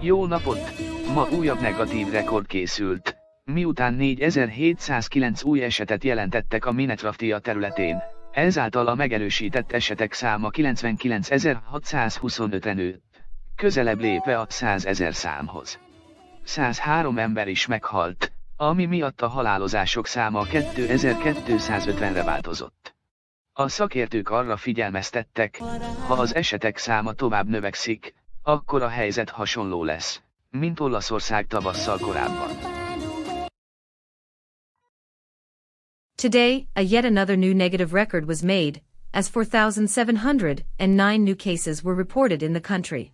Jó napot! Ma újabb negatív rekord készült, miután 4709 új esetet jelentettek a Minnetraftia területén, ezáltal a megerősített esetek száma 99.625-re nőtt, közelebb lépve a 100 000 számhoz. 103 ember is meghalt, ami miatt a halálozások száma 2250-re változott. A szakértők arra figyelmeztettek, ha az esetek száma tovább növekszik, akkor a helyzet hasonló lesz, mint Olaszország tavasszal korábban. Today, yet another new negative record was made, as 4,709 new cases were reported in the country.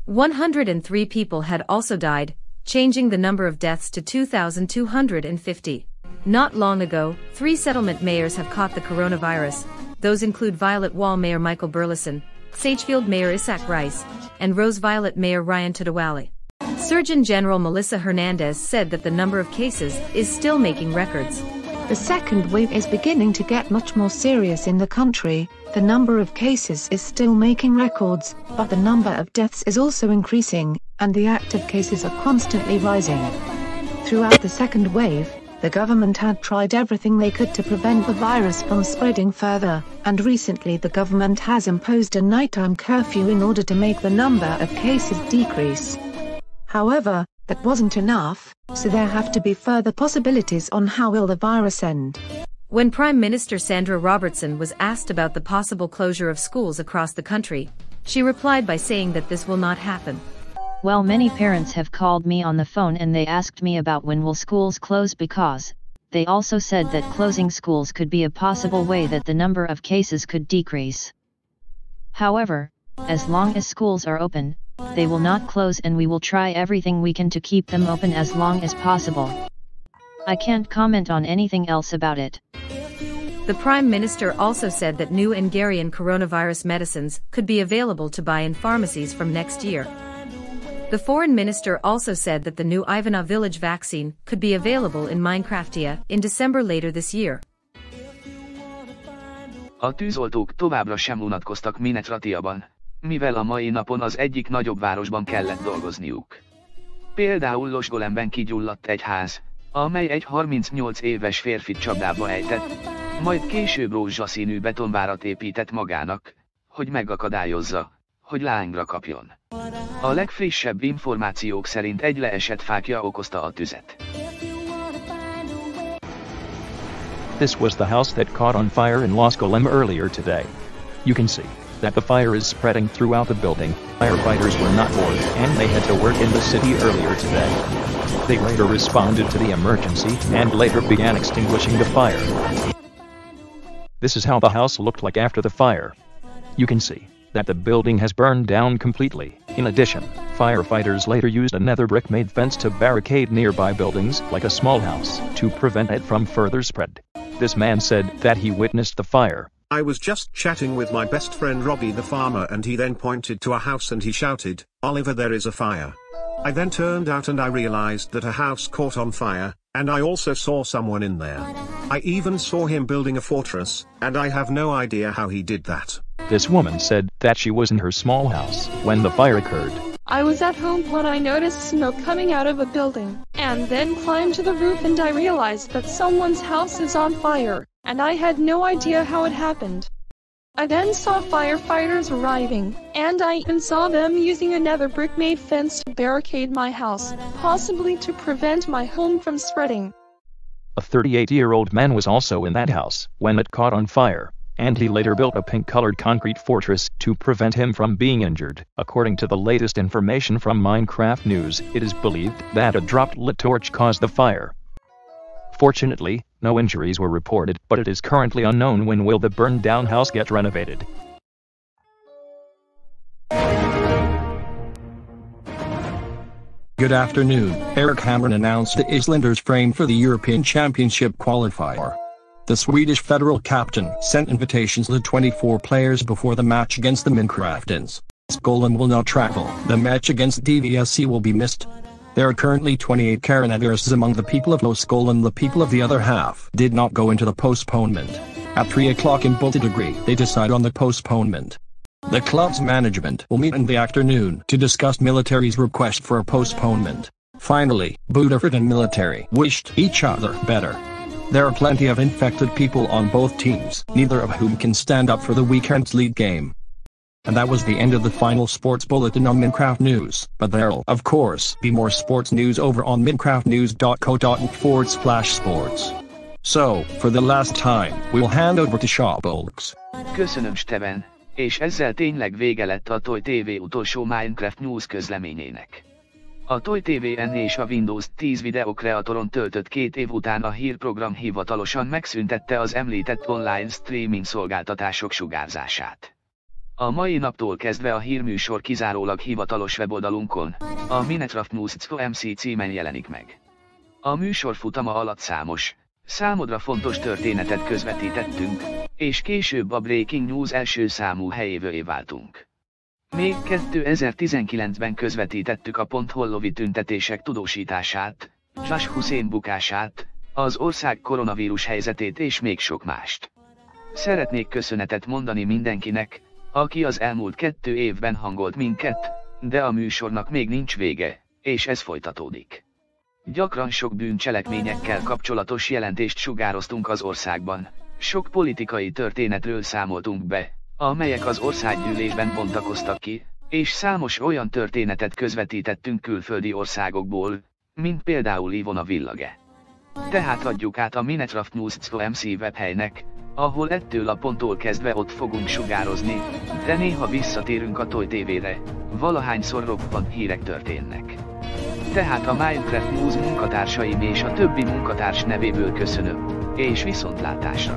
103 people had also died, changing the number of deaths to 2,250. Not long ago, 3 settlement mayors have caught the coronavirus. Those include Violet Wall Mayor Michael Burleson, Sagefield Mayor Isaac Rice, and Rose Violet Mayor Ryan Tadawali. Surgeon General Melissa Hernandez said that the number of cases is still making records. The second wave is beginning to get much more serious in the country. The number of cases is still making records, but the number of deaths is also increasing, and the active cases are constantly rising. Throughout the second wave, the government had tried everything they could to prevent the virus from spreading further, and recently the government has imposed a nighttime curfew in order to make the number of cases decrease. However, that wasn't enough, so there have to be further possibilities on how will the virus end. When Prime Minister Sandra Robertson was asked about the possible closure of schools across the country, she replied by saying that this will not happen. Well, many parents have called me on the phone and they asked me about when will schools close, because they also said that closing schools could be a possible way that the number of cases could decrease. However, as long as schools are open, they will not close, and we will try everything we can to keep them open as long as possible. I can't comment on anything else about it. The Prime Minister also said that new Hungarian coronavirus medicines could be available to buy in pharmacies from next year. The Foreign Minister also said that the new Ivana Village vaccine could be available in Minecraftia in December later this year. A tűzoltók továbbra sem unatkoztak Minnetratiaban, mivel a mai napon az egyik nagyobb városban kellett dolgozniuk. Például Los Golemben kigyulladt egy ház, amely egy 38 éves férfit csapdába ejtett, majd később rózsaszínű betonvárat épített magának, hogy megakadályozza, hogy lángra kapjon. A legfrissebb információk szerint egy leesett fákja okozta a tüzet. This was the house that caught on fire in Los Golem earlier today. You can see that the fire is spreading throughout the building. Firefighters were not bored, and they had to work in the city earlier today. They later responded to the emergency and later began extinguishing the fire. This is how the house looked like after the fire. You can see that the building has burned down completely. In addition, firefighters later used another brick-made fence to barricade nearby buildings, like a small house, to prevent it from further spread. This man said that he witnessed the fire. I was just chatting with my best friend Robbie the farmer, and he then pointed to a house and he shouted, "Oliver, there is a fire." I then turned out and I realized that a house caught on fire, and I also saw someone in there. I even saw him building a fortress, and I have no idea how he did that. This woman said that she was in her small house when the fire occurred. I was at home when I noticed smoke coming out of a building, and then climbed to the roof and I realized that someone's house is on fire, and I had no idea how it happened. I then saw firefighters arriving, and I even saw them using another brick-made fence to barricade my house, possibly to prevent my home from spreading. A 38-year-old man was also in that house when it caught on fire, and he later built a pink-colored concrete fortress to prevent him from being injured. According to the latest information from Minecraft News, it is believed that a dropped lit torch caused the fire. Fortunately, no injuries were reported, but it is currently unknown when will the burned-down house get renovated. Good afternoon. Eric Hamren announced the Islanders frame for the European Championship qualifier. The Swedish federal captain sent invitations to 24 players before the match against the Minecraftens. Golem will not travel. The match against DVSC will be missed. There are currently 28 coronavirus among the people of Los Golem. The people of the other half did not go into the postponement. At 3 o'clock in Baltic degree, they decide on the postponement. The club's management will meet in the afternoon to discuss military's request for a postponement. Finally, Budapest and military wished each other better. There are plenty of infected people on both teams, neither of whom can stand up for the weekend's league game. And that was the end of the final sports bulletin on Minecraft News, but there'll, of course, be more sports news over on minecraftnews.co.uk/sports. So, for the last time, we'll hand over to Shabolks. Köszönöm, Steven, és ezzel tényleg vége lett a Toy TV utolsó Minecraft News közleményének. A Toy TVN és a Windows 10 videokreatoron töltött 2 év után a hírprogram hivatalosan megszüntette az említett online streaming szolgáltatások sugárzását. A mai naptól kezdve a hírműsor kizárólag hivatalos weboldalunkon, a Minecraft News.co.mc címen jelenik meg. A műsor futama alatt számos, számodra fontos történetet közvetítettünk, és később a Breaking News első számú helyévővé váltunk. Még 2019-ben közvetítettük a pont-hollovi tüntetések tudósítását, Josh Hussein bukását, az ország koronavírus helyzetét és még sok mást. Szeretnék köszönetet mondani mindenkinek, aki az elmúlt 2 évben hangolt minket, de a műsornak még nincs vége, és ez folytatódik. Gyakran sok bűncselekményekkel kapcsolatos jelentést sugároztunk az országban, sok politikai történetről számoltunk be, amelyek az országgyűlésben bontakoztak ki, és számos olyan történetet közvetítettünk külföldi országokból, mint például Ivona Village. Tehát adjuk át a Minecraft News.co.mc webhelynek, ahol ettől a ponttól kezdve ott fogunk sugározni, de néha visszatérünk a Toy TV-re, valahányszor roppant hírek történnek. Tehát a Minecraft News munkatársaim és a többi munkatárs nevéből köszönöm, és viszontlátásra!